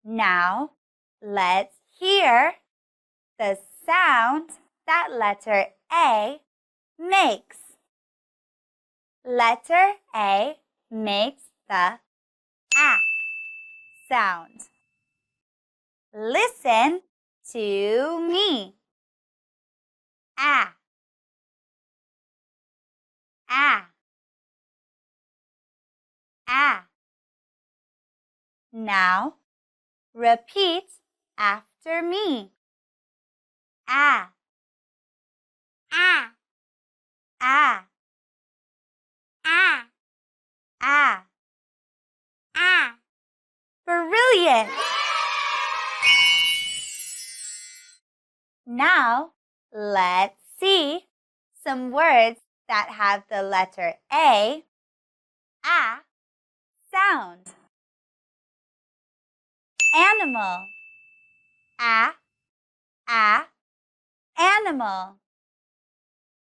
Now, let's hear the sound that letter A makes. Letter A makes the A sound. Listen to me. A. A. A. Now, repeat after me. A. A. A. A. A. A. Brilliant! Now, let's see some words that have the letter A sound. Animal. A. Animal.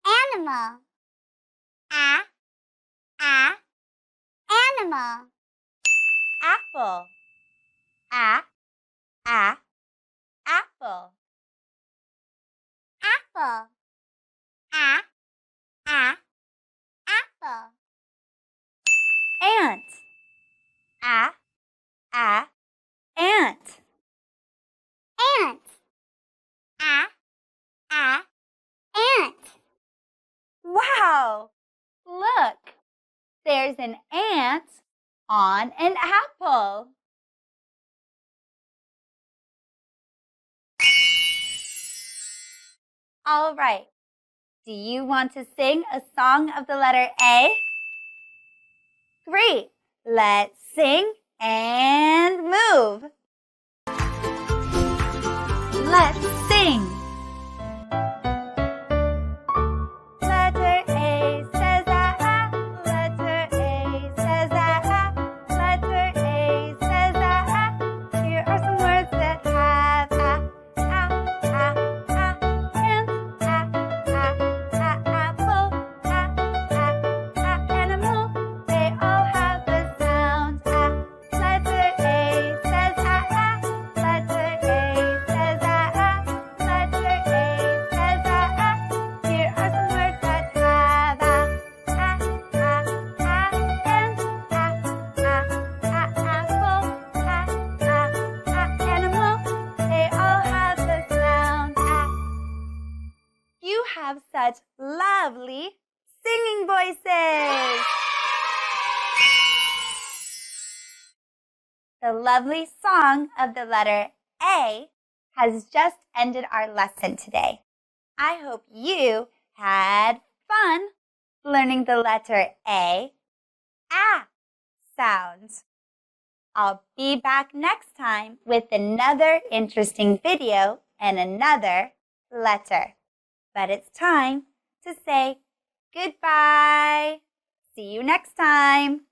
Animal. Animal. Apple. A. Apple. Apple. Apple. Ant. A. Ant. Ant. Ant. Wow! Look, there's an ant on an apple. All right. Do you want to sing a song of the letter A? Great. Let's sing and move. Let's sing. Letter A says ah. Letter A says ah. Letter A says ah. Here are some words that have ant, apple, animal. They all have the sound ah. Letter A says ah. Letter A says ah. Letter A says ah. Here are some words that have ant, apple, animal. They all have the sound ah. You have such lovely singing voices. The lovely song of the letter A has just ended our lesson today. I hope you had fun learning the letter A sound. I'll be back next time with another interesting video and another letter. But it's time to say goodbye. See you next time.